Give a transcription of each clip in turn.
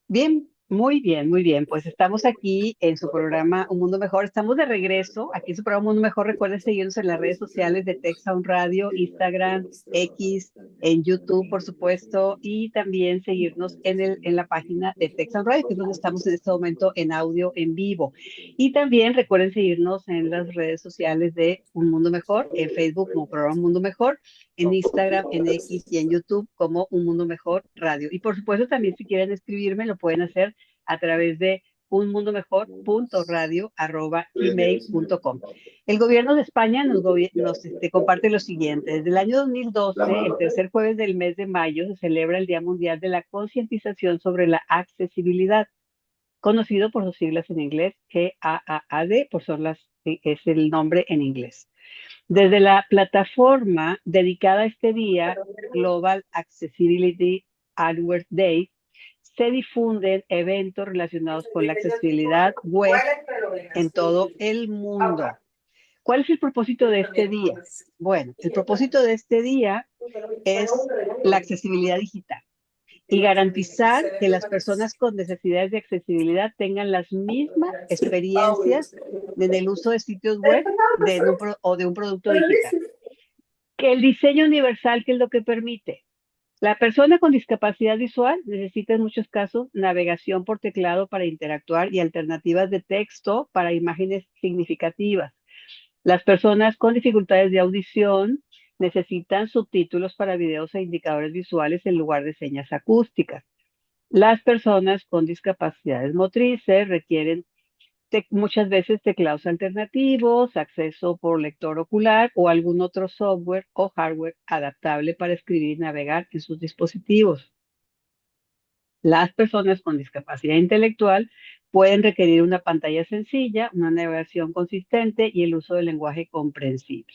Bien, muy bien, muy bien. Pues estamos aquí en su programa Un Mundo Mejor. Estamos de regreso aquí en su programa Un Mundo Mejor. Recuerden seguirnos en las redes sociales de Tech Sound Radio, Instagram, X, en YouTube, por supuesto, y también seguirnos en la página de Tech Sound Radio, que es donde estamos en este momento en audio en vivo. Y también recuerden seguirnos en las redes sociales de Un Mundo Mejor, en Facebook como programa Un Mundo Mejor, en Instagram, en X y en YouTube como Un Mundo Mejor Radio. Y por supuesto también si quieren escribirme lo pueden hacer a través de unmundomejor.radio@gmail.com. El gobierno de España nos comparte lo siguiente. Desde el año 2012, el tercer jueves del mes de mayo, se celebra el Día Mundial de la Concientización sobre la Accesibilidad, conocido por sus siglas en inglés, GAAD, es el nombre en inglés. Desde la plataforma dedicada a este día, Global Accessibility Awareness Day, se difunden eventos relacionados con la accesibilidad web en todo el mundo. ¿Cuál es el propósito de este día? Bueno, el propósito de este día es la accesibilidad digital y garantizar que las personas con necesidades de accesibilidad tengan las mismas experiencias en el uso de sitios web o de un producto digital. Que el diseño universal, ¿qué es lo que permite? La persona con discapacidad visual necesita en muchos casos navegación por teclado para interactuar y alternativas de texto para imágenes significativas. Las personas con dificultades de audición necesitan subtítulos para videos e indicadores visuales en lugar de señas acústicas. Las personas con discapacidades motrices requieren muchas veces teclados alternativos, acceso por lector ocular o algún otro software o hardware adaptable para escribir y navegar en sus dispositivos. Las personas con discapacidad intelectual pueden requerir una pantalla sencilla, una navegación consistente y el uso del lenguaje comprensible.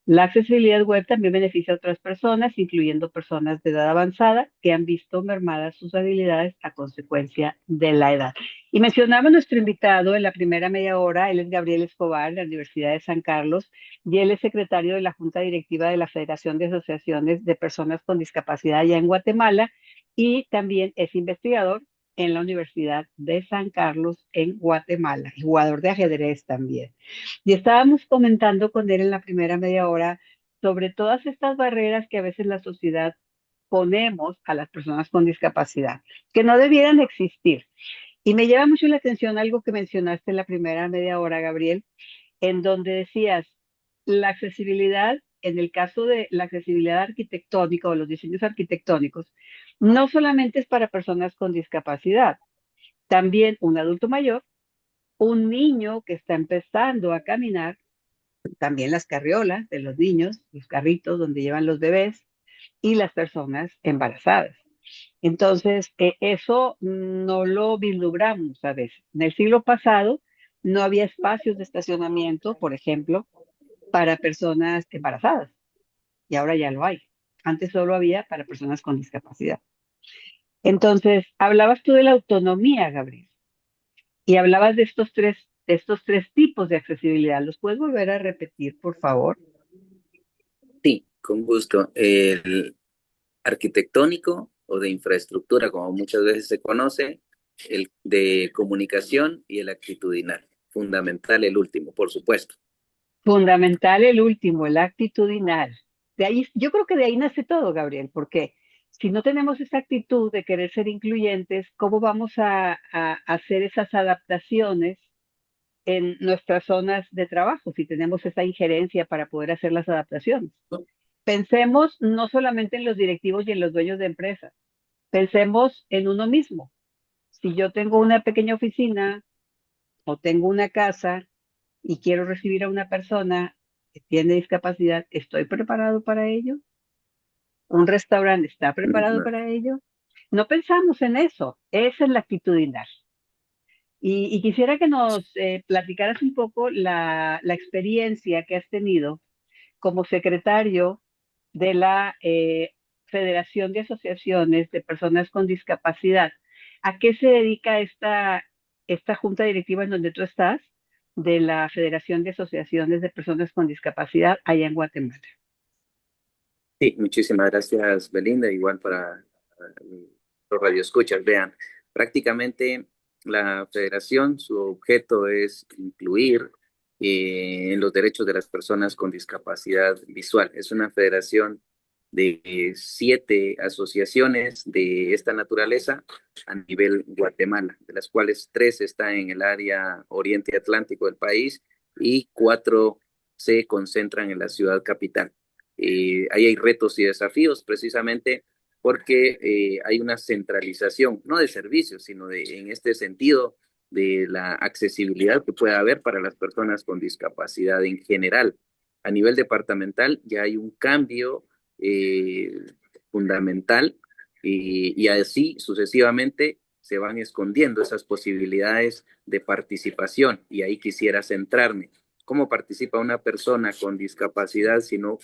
La accesibilidad web también beneficia a otras personas, incluyendo personas de edad avanzada que han visto mermadas sus habilidades a consecuencia de la edad. Y mencionaba nuestro invitado en la primera media hora, él es Gabriel Escobar, de la Universidad de San Carlos, y él es secretario de la Junta Directiva de la Federación de Asociaciones de Personas con Discapacidad allá en Guatemala, y también es investigador en la Universidad de San Carlos en Guatemala, y jugador de ajedrez también. Y estábamos comentando con él en la primera media hora sobre todas estas barreras que a veces la sociedad ponemos a las personas con discapacidad, que no debieran existir. Y me llama mucho la atención algo que mencionaste en la primera media hora, Gabriel, en donde decías la accesibilidad, en el caso de la accesibilidad arquitectónica o los diseños arquitectónicos, no solamente es para personas con discapacidad, también un adulto mayor, un niño que está empezando a caminar, también las carriolas de los niños, los carritos donde llevan los bebés y las personas embarazadas. Entonces, eso no lo vislumbramos a veces. En el siglo pasado no había espacios de estacionamiento, por ejemplo, para personas embarazadas y ahora ya lo hay. Antes solo había para personas con discapacidad. Entonces, hablabas tú de la autonomía, Gabriel, y hablabas de estos tres tipos de accesibilidad. ¿Los puedes volver a repetir, por favor? Sí, con gusto. El arquitectónico o de infraestructura, como muchas veces se conoce, el de comunicación y el actitudinal. Fundamental el último, por supuesto. Fundamental el último, el actitudinal. De ahí, yo creo que de ahí nace todo, Gabriel, porque si no tenemos esa actitud de querer ser incluyentes, ¿cómo vamos a hacer esas adaptaciones en nuestras zonas de trabajo si tenemos esa injerencia para poder hacer las adaptaciones? Pensemos no solamente en los directivos y en los dueños de empresas, pensemos en uno mismo. Si yo tengo una pequeña oficina o tengo una casa y quiero recibir a una persona que tiene discapacidad, ¿estoy preparado para ello? ¿Un restaurante está preparado No. para ello? No pensamos en eso. Esa es la actitudinal. Y quisiera que nos platicaras un poco la experiencia que has tenido como secretario de la Federación de Asociaciones de Personas con Discapacidad. ¿A qué se dedica esta junta directiva en donde tú estás, de la Federación de Asociaciones de Personas con Discapacidad allá en Guatemala? Sí, muchísimas gracias, Belinda. Igual para el radioescuchas vean. Prácticamente la federación, su objeto es incluir en los derechos de las personas con discapacidad visual. Es una federación de 7 asociaciones de esta naturaleza a nivel Guatemala, de las cuales 3 están en el área oriente atlántico del país y 4 se concentran en la ciudad capital. Ahí hay retos y desafíos precisamente porque hay una centralización, no de servicios, sino en este sentido de la accesibilidad que pueda haber para las personas con discapacidad en general. A nivel departamental ya hay un cambio eh, fundamental y así sucesivamente se van escondiendo esas posibilidades de participación y ahí quisiera centrarme. ¿Cómo participa una persona con discapacidad si no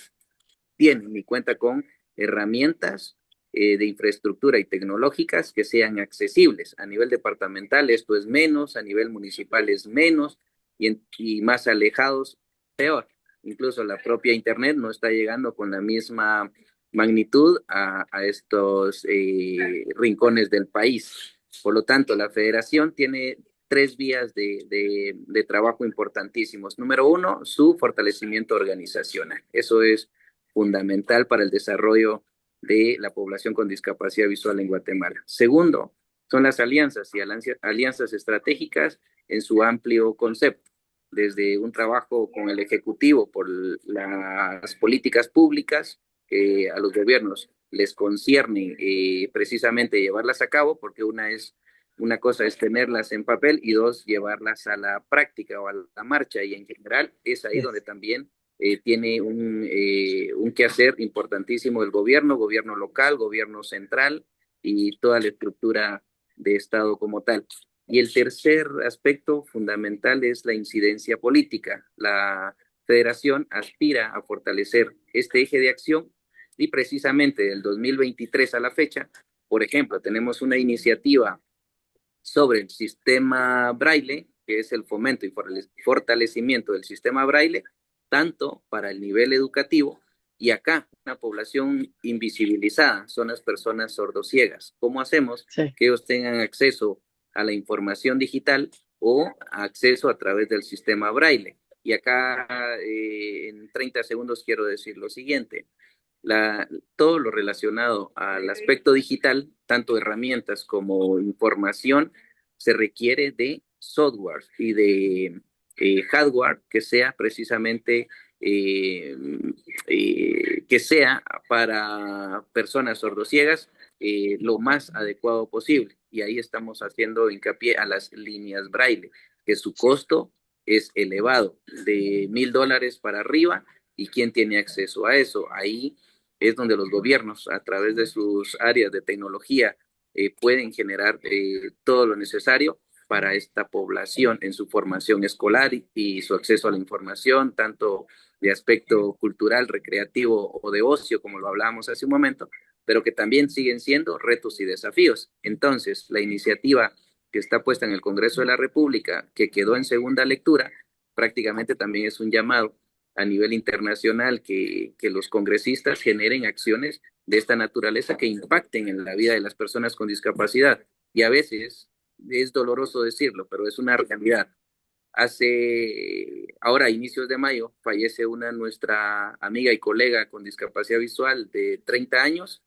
tiene ni cuenta con herramientas de infraestructura y tecnológicas que sean accesibles? A nivel departamental esto es menos, a nivel municipal es menos y más alejados, peor. Incluso la propia Internet no está llegando con la misma magnitud a estos rincones del país. Por lo tanto, la federación tiene 3 vías de trabajo importantísimos. Número 1, su fortalecimiento organizacional. Eso es fundamental para el desarrollo de la población con discapacidad visual en Guatemala. Segundo, son las alianzas y alianzas estratégicas en su amplio concepto, desde un trabajo con el Ejecutivo por las políticas públicas que a los gobiernos les concierne precisamente llevarlas a cabo, porque una cosa es tenerlas en papel y 2, llevarlas a la práctica o a la marcha, y en general es ahí donde también tiene un quehacer importantísimo el gobierno local, gobierno central y toda la estructura de Estado como tal. Y el tercer aspecto fundamental es la incidencia política. La federación aspira a fortalecer este eje de acción y precisamente del 2023 a la fecha, por ejemplo, tenemos una iniciativa sobre el sistema braille, que es el fomento y fortalecimiento del sistema braille, tanto para el nivel educativo y acá, una población invisibilizada, son las personas sordociegas. ¿Cómo hacemos que ellos tengan acceso a la información digital o acceso a través del sistema braille? Y acá, en 30 segundos, quiero decir lo siguiente. Todo lo relacionado al aspecto digital, tanto herramientas como información, se requiere de software y de hardware que sea precisamente que sea para personas sordociegas lo más adecuado posible. Y ahí estamos haciendo hincapié a las líneas braille, que su costo es elevado, de $1,000 para arriba, y quién tiene acceso a eso. Ahí es donde los gobiernos, a través de sus áreas de tecnología, pueden generar todo lo necesario para esta población en su formación escolar y su acceso a la información, tanto de aspecto cultural, recreativo o de ocio, como lo hablábamos hace un momento, pero que también siguen siendo retos y desafíos. Entonces, la iniciativa que está puesta en el Congreso de la República, que quedó en segunda lectura, prácticamente también es un llamado a nivel internacional que los congresistas generen acciones de esta naturaleza que impacten en la vida de las personas con discapacidad. Y a veces es doloroso decirlo, pero es una realidad. Ahora, a inicios de mayo, fallece una nuestra amiga y colega con discapacidad visual de 30 años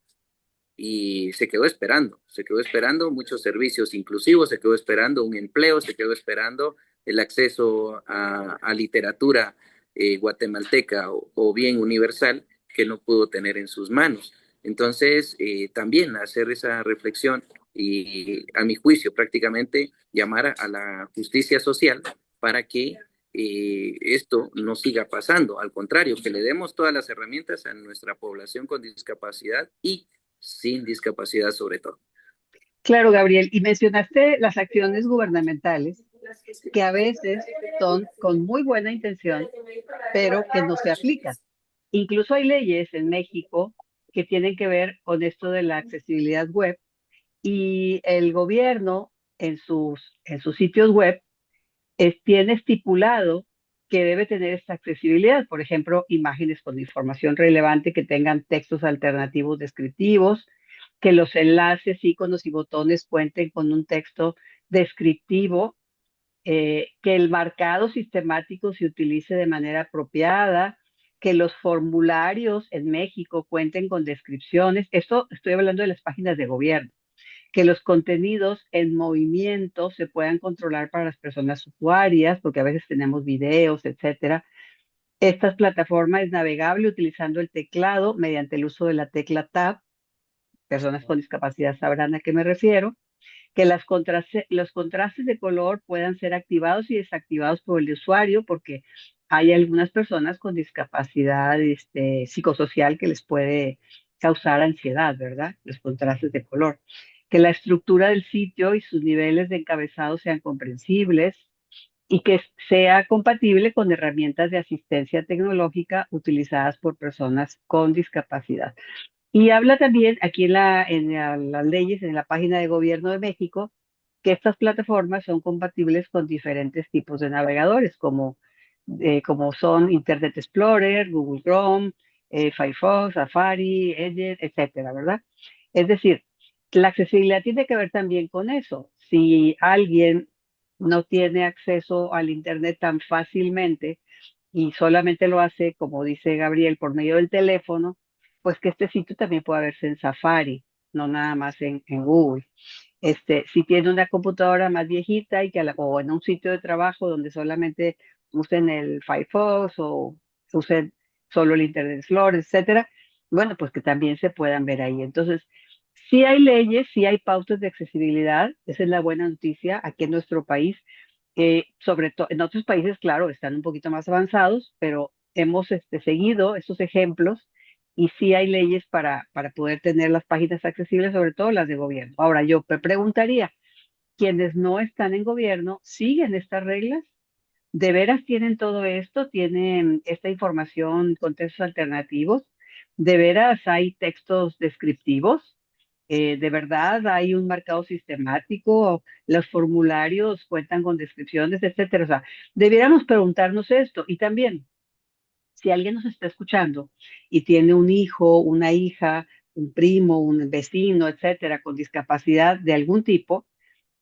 y se quedó esperando muchos servicios inclusivos, se quedó esperando un empleo, se quedó esperando el acceso a literatura guatemalteca o bien universal que no pudo tener en sus manos. Entonces, también hacer esa reflexión y, a mi juicio, prácticamente llamar a la justicia social para que esto no siga pasando. Al contrario, que le demos todas las herramientas a nuestra población con discapacidad y sin discapacidad sobre todo. Claro, Gabriel, y mencionaste las acciones gubernamentales que a veces son con muy buena intención, pero que no se aplican. Incluso hay leyes en México que tienen que ver con esto de la accesibilidad web y el gobierno en sus sitios web tiene estipulado que debe tener esta accesibilidad, por ejemplo, imágenes con información relevante que tengan textos alternativos descriptivos, que los enlaces, iconos y botones cuenten con un texto descriptivo, que el marcado sistemático se utilice de manera apropiada, que los formularios en México cuenten con descripciones. Esto estoy hablando de las páginas de gobierno, que los contenidos en movimiento se puedan controlar para las personas usuarias, porque a veces tenemos videos, etcétera. Esta plataforma es navegable utilizando el teclado mediante el uso de la tecla Tab. Personas con discapacidad sabrán a qué me refiero. Que los contrastes de color puedan ser activados y desactivados por el usuario, porque hay algunas personas con discapacidad psicosocial que les puede causar ansiedad, ¿verdad? Los contrastes de color. Que la estructura del sitio y sus niveles de encabezado sean comprensibles y que sea compatible con herramientas de asistencia tecnológica utilizadas por personas con discapacidad. Y habla también aquí las leyes, en la página de Gobierno de México, que estas plataformas son compatibles con diferentes tipos de navegadores, como son Internet Explorer, Google Chrome, Firefox, Safari, Edge, etcétera, ¿verdad? Es decir, la accesibilidad tiene que ver también con eso. Si alguien no tiene acceso al Internet tan fácilmente y solamente lo hace, como dice Gabriel, por medio del teléfono, pues que este sitio también pueda verse en Safari, no nada más en Google. Si tiene una computadora más viejita o en un sitio de trabajo donde solamente usen el Firefox o usen solo el Internet Explorer, etcétera, bueno, pues que también se puedan ver ahí. Entonces, sí hay leyes, sí hay pautas de accesibilidad, esa es la buena noticia aquí en nuestro país. Sobre todo en otros países, claro, están un poquito más avanzados, pero hemos seguido estos ejemplos y sí hay leyes para poder tener las páginas accesibles, sobre todo las de gobierno. Ahora, yo me preguntaría, ¿quienes no están en gobierno siguen estas reglas? ¿De veras tienen todo esto? ¿Tienen esta información con textos alternativos? ¿De veras hay textos descriptivos? ¿De verdad hay un marcado sistemático? ¿Los formularios cuentan con descripciones, etcétera? O sea, debiéramos preguntarnos esto. Y también, si alguien nos está escuchando y tiene un hijo, una hija, un primo, un vecino, etcétera, con discapacidad de algún tipo,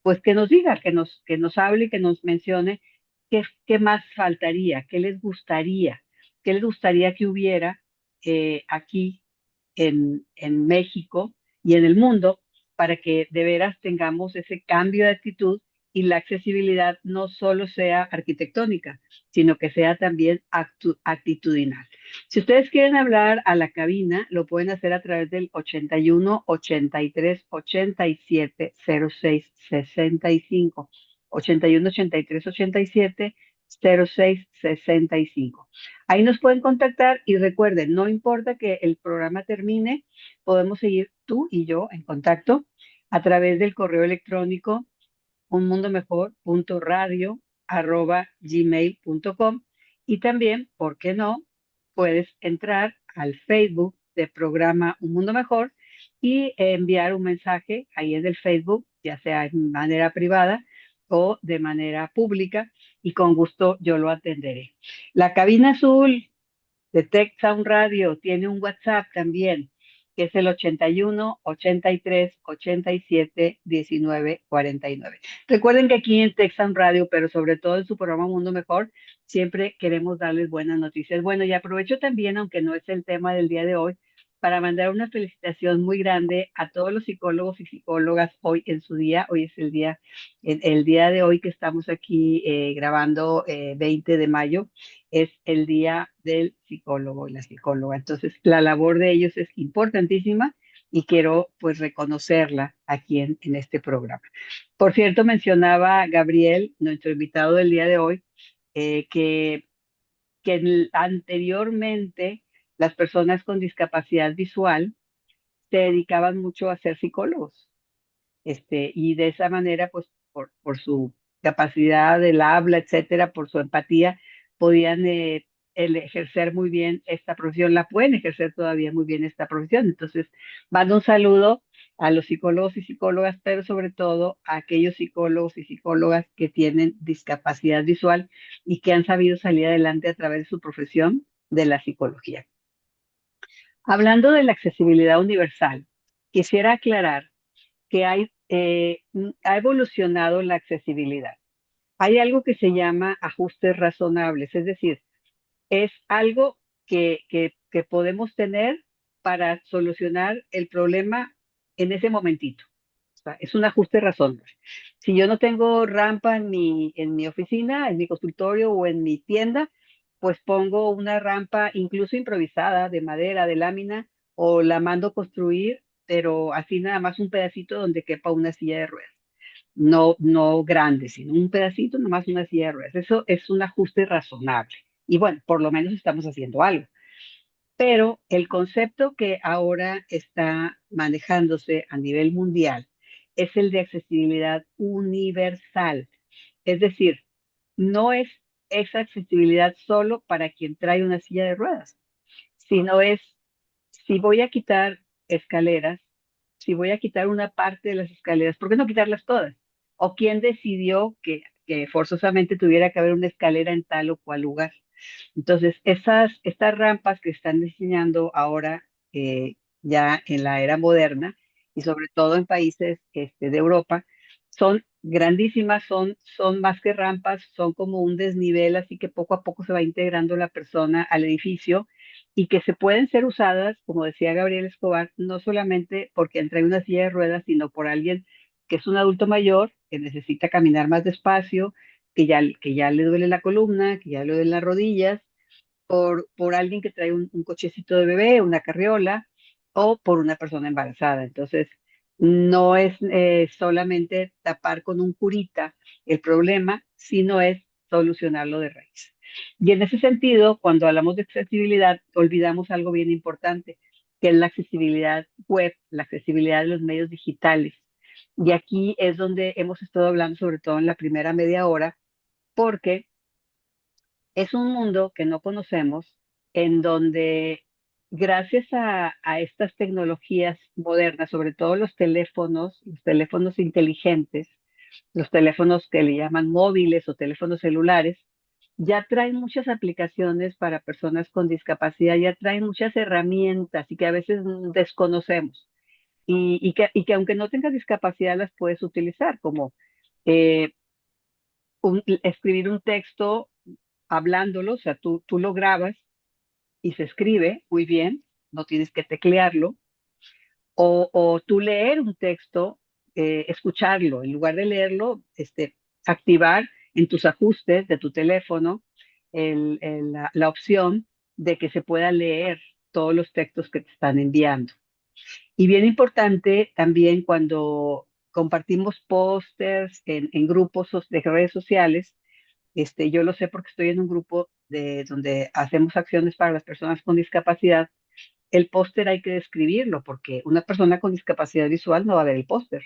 pues que nos diga, que nos hable, que nos mencione qué más faltaría, qué les gustaría que hubiera aquí en México y en el mundo para que de veras tengamos ese cambio de actitud y la accesibilidad no solo sea arquitectónica, sino que sea también actitudinal. Si ustedes quieren hablar a la cabina, lo pueden hacer a través del 81 83 87 06 65. 81 83 87 06 65. Ahí nos pueden contactar y recuerden, no importa que el programa termine, podemos seguir tú y yo en contacto a través del correo electrónico unmundomejor.radio@gmail.com y también, ¿por qué no? Puedes entrar al Facebook del programa Un Mundo Mejor y enviar un mensaje ahí en el Facebook, ya sea de manera privada o de manera pública, y con gusto yo lo atenderé. La cabina azul de Tech Sound Radio tiene un WhatsApp también, que es el 81 83 87 19 49. Recuerden que aquí en Tech Sound Radio, pero sobre todo en su programa Mundo Mejor, siempre queremos darles buenas noticias. Bueno, y aprovecho también, aunque no es el tema del día de hoy, para mandar una felicitación muy grande a todos los psicólogos y psicólogas hoy en su día. Hoy es el día de hoy que estamos aquí grabando 20 de mayo es el día del psicólogo y la psicóloga. Entonces, la labor de ellos es importantísima y quiero pues reconocerla aquí en este programa. Por cierto, mencionaba Gabriel, nuestro invitado del día de hoy, que anteriormente las personas con discapacidad visual se dedicaban mucho a ser psicólogos. Y de esa manera, pues por su capacidad del habla, etcétera, por su empatía, podían ejercer muy bien esta profesión, la pueden ejercer todavía muy bien esta profesión. Entonces, mando un saludo a los psicólogos y psicólogas, pero sobre todo a aquellos psicólogos y psicólogas que tienen discapacidad visual y que han sabido salir adelante a través de su profesión de la psicología. Hablando de la accesibilidad universal, quisiera aclarar que ha evolucionado la accesibilidad. Hay algo que se llama ajustes razonables, es decir, es algo que podemos tener para solucionar el problema en ese momentito. O sea, es un ajuste razonable. Si yo no tengo rampa en mi oficina, en mi consultorio o en mi tienda, pues pongo una rampa incluso improvisada de madera, de lámina, o la mando construir, pero así nada más un pedacito donde quepa una silla de ruedas. No, no grande, sino un pedacito, nomás una silla de ruedas. Eso es un ajuste razonable. Y bueno, por lo menos estamos haciendo algo. Pero el concepto que ahora está manejándose a nivel mundial es el de accesibilidad universal. Es decir, no es esa accesibilidad solo para quien trae una silla de ruedas, sino es si voy a quitar escaleras, si voy a quitar una parte de las escaleras, ¿por qué no quitarlas todas? ¿O quién decidió que forzosamente tuviera que haber una escalera en tal o cual lugar? Entonces, estas rampas que están diseñando ahora ya en la era moderna y sobre todo en países de Europa, son grandísimas, son más que rampas, son como un desnivel, así que poco a poco se va integrando la persona al edificio y que se pueden ser usadas, como decía Gabriel Escobar, no solamente porque entra en una silla de ruedas, sino por alguien que es un adulto mayor, que necesita caminar más despacio, que ya le duele la columna, que ya le duelen las rodillas, por alguien que trae un cochecito de bebé, una carriola, o por una persona embarazada. Entonces, no es solamente tapar con un curita el problema, sino es solucionarlo de raíz. Y en ese sentido, cuando hablamos de accesibilidad, olvidamos algo bien importante, que es la accesibilidad web, la accesibilidad de los medios digitales. Y aquí es donde hemos estado hablando, sobre todo en la primera media hora, porque es un mundo que no conocemos, en donde gracias a estas tecnologías modernas, sobre todo los teléfonos inteligentes, los teléfonos que le llaman móviles o teléfonos celulares, ya traen muchas aplicaciones para personas con discapacidad, ya traen muchas herramientas y que a veces desconocemos. Y que aunque no tengas discapacidad las puedes utilizar, como eh, escribir un texto hablándolo, o sea, tú lo grabas y se escribe muy bien, no tienes que teclearlo, o tú leer un texto, escucharlo, en lugar de leerlo, activar en tus ajustes de tu teléfono la opción de que se pueda leer todos los textos que te están enviando. Y bien importante también cuando compartimos pósters en grupos de redes sociales, yo lo sé porque estoy en un grupo donde hacemos acciones para las personas con discapacidad. El póster hay que describirlo porque una persona con discapacidad visual no va a ver el póster.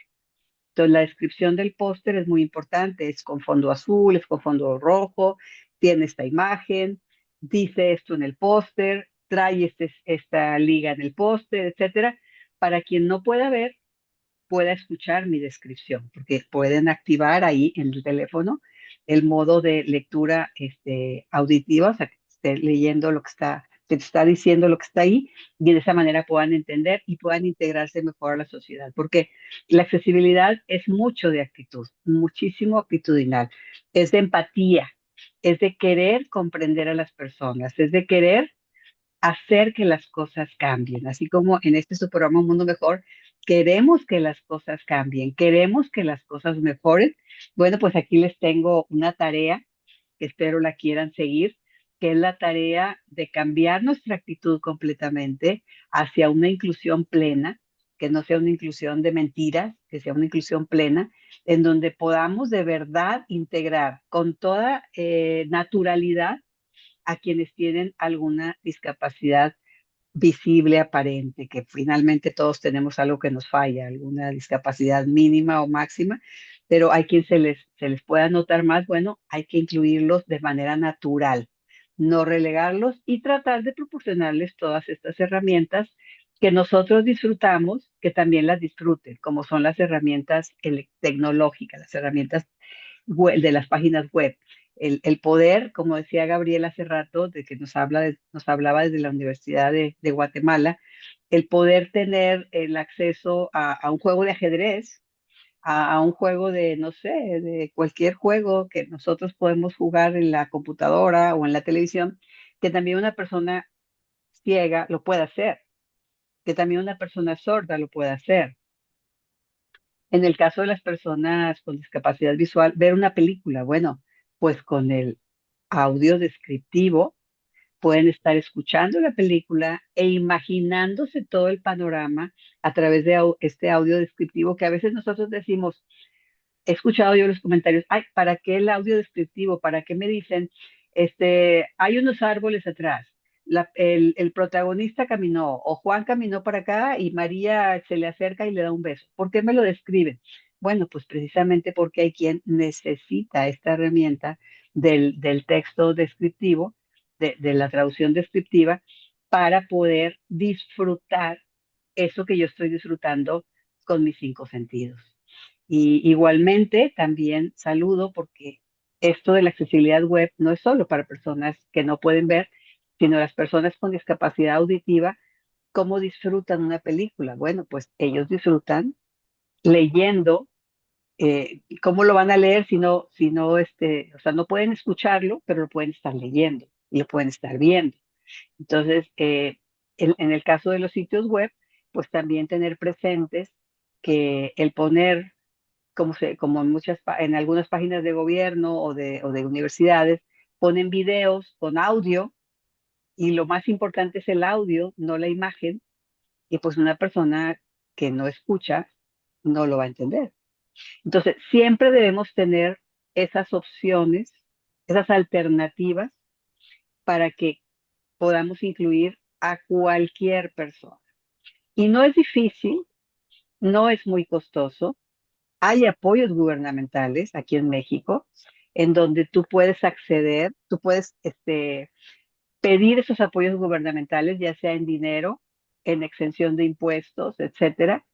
Entonces, la descripción del póster es muy importante. Es con fondo azul, es con fondo rojo, tiene esta imagen, dice esto en el póster, trae esta liga en el póster, etcétera. Para quien no pueda ver, pueda escuchar mi descripción, porque pueden activar ahí en el teléfono el modo de lectura auditiva, o sea, que esté leyendo lo que está, que te está diciendo lo que está ahí, y de esa manera puedan entender y puedan integrarse mejor a la sociedad, porque la accesibilidad es mucho de actitud, muchísimo actitudinal, es de empatía, es de querer comprender a las personas, es de querer hacer que las cosas cambien, así como en este su programa Un Mundo Mejor, queremos que las cosas cambien, queremos que las cosas mejoren. Bueno, pues aquí les tengo una tarea que espero la quieran seguir, que es la tarea de cambiar nuestra actitud completamente hacia una inclusión plena, que no sea una inclusión de mentiras, que sea una inclusión plena, en donde podamos de verdad integrar con toda naturalidad a quienes tienen alguna discapacidad visible, aparente, que finalmente todos tenemos algo que nos falla, alguna discapacidad mínima o máxima, pero hay quien se les pueda notar más, bueno, hay que incluirlos de manera natural, no relegarlos y tratar de proporcionarles todas estas herramientas que nosotros disfrutamos, que también las disfruten, como son las herramientas tecnológicas, las herramientas de las páginas web, el poder, como decía Gabriel hace rato, de que nos hablaba desde la Universidad de Guatemala, el poder tener el acceso a un juego de ajedrez, a un juego de, no sé, de cualquier juego que nosotros podemos jugar en la computadora o en la televisión, que también una persona ciega lo puede hacer, que también una persona sorda lo puede hacer. En el caso de las personas con discapacidad visual, ver una película, bueno, pues con el audio descriptivo pueden estar escuchando la película e imaginándose todo el panorama a través de este audio descriptivo que a veces nosotros decimos, he escuchado yo los comentarios, ay, ¿para qué el audio descriptivo? ¿Para qué me dicen, hay unos árboles atrás? El protagonista caminó, o Juan caminó para acá y María se le acerca y le da un beso. ¿Por qué me lo describen? Bueno, pues precisamente porque hay quien necesita esta herramienta del texto descriptivo, de la traducción descriptiva, para poder disfrutar eso que yo estoy disfrutando con mis cinco sentidos. Y igualmente también saludo porque esto de la accesibilidad web no es solo para personas que no pueden ver, sino las personas con discapacidad auditiva, ¿cómo disfrutan una película? Bueno, pues ellos disfrutan leyendo. ¿Cómo lo van a leer si no, o sea, no pueden escucharlo, pero lo pueden estar leyendo y lo pueden estar viendo? Entonces, en el caso de los sitios web, pues también tener presentes que el poner como en algunas páginas de gobierno o de universidades, ponen videos con audio y lo más importante es el audio, no la imagen, y pues una persona que no escucha no lo va a entender. Entonces, siempre debemos tener esas opciones, esas alternativas para que podamos incluir a cualquier persona. Y no es difícil, no es muy costoso. Hay apoyos gubernamentales aquí en México en donde tú puedes acceder, tú puedes pedir esos apoyos gubernamentales, ya sea en dinero, en exención de impuestos, etcétera,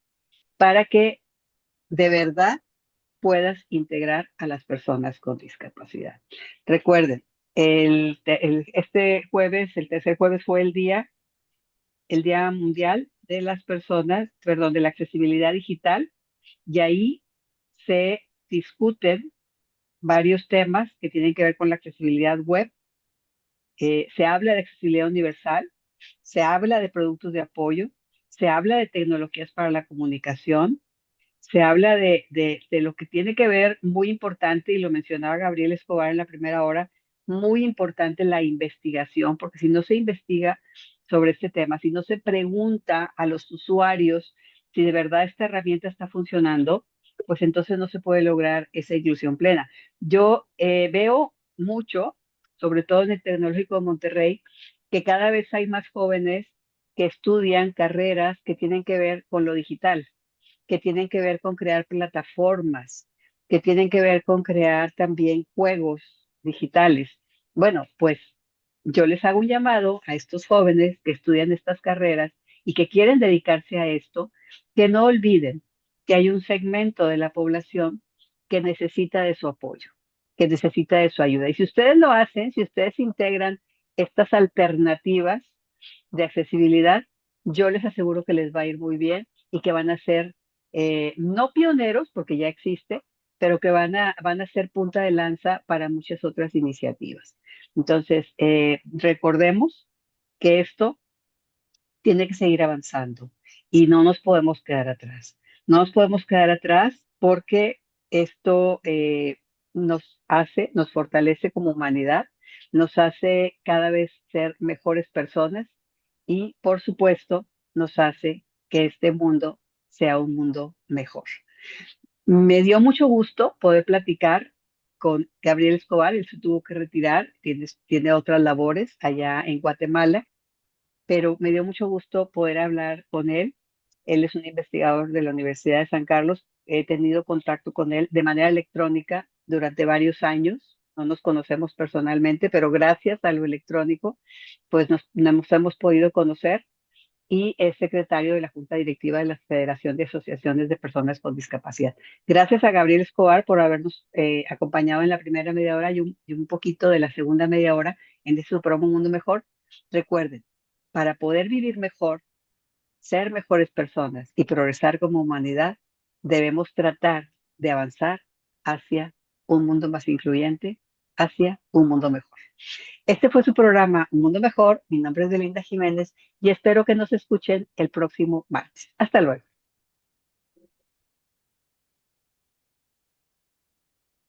para que de verdad puedas integrar a las personas con discapacidad. Recuerden, este jueves, el tercer jueves fue el Día Mundial de las Personas, perdón, de la Accesibilidad Digital, y ahí se discuten varios temas que tienen que ver con la accesibilidad web. Se habla de accesibilidad universal, se habla de productos de apoyo, se habla de tecnologías para la comunicación, se habla de lo que tiene que ver, muy importante, y lo mencionaba Gabriel Escobar en la primera hora, muy importante la investigación, porque si no se investiga sobre este tema, si no se pregunta a los usuarios si de verdad esta herramienta está funcionando, pues entonces no se puede lograr esa inclusión plena. Yo veo mucho, sobre todo en el Tecnológico de Monterrey, que cada vez hay más jóvenes que estudian carreras que tienen que ver con lo digital, que tienen que ver con crear plataformas, que tienen que ver con crear también juegos digitales. Bueno, pues yo les hago un llamado a estos jóvenes que estudian estas carreras y que quieren dedicarse a esto, que no olviden que hay un segmento de la población que necesita de su apoyo, que necesita de su ayuda. Y si ustedes lo hacen, si ustedes integran estas alternativas de accesibilidad, yo les aseguro que les va a ir muy bien y que van a ser no pioneros, porque ya existe, pero que van a ser punta de lanza para muchas otras iniciativas. Entonces, recordemos que esto tiene que seguir avanzando y no nos podemos quedar atrás. No nos podemos quedar atrás porque esto nos fortalece como humanidad, nos hace cada vez ser mejores personas y, por supuesto, nos hace que este mundo sea un mundo mejor. Me dio mucho gusto poder platicar con Gabriel Escobar. Él se tuvo que retirar, tiene otras labores allá en Guatemala, pero me dio mucho gusto poder hablar con él. Él es un investigador de la Universidad de San Carlos. He tenido contacto con él de manera electrónica durante varios años. No nos conocemos personalmente, pero gracias a lo electrónico, pues nos hemos podido conocer y es secretario de la Junta Directiva de la Federación de Asociaciones de Personas con Discapacidad. Gracias a Gabriel Escobar por habernos acompañado en la primera media hora y un poquito de la segunda media hora en este su programa Un Mundo Mejor. Recuerden, para poder vivir mejor, ser mejores personas y progresar como humanidad, debemos tratar de avanzar hacia un mundo más incluyente, hacia un mundo mejor. Este fue su programa Un Mundo Mejor. Mi nombre es Belinda Jiménez y espero que nos escuchen el próximo martes. Hasta luego.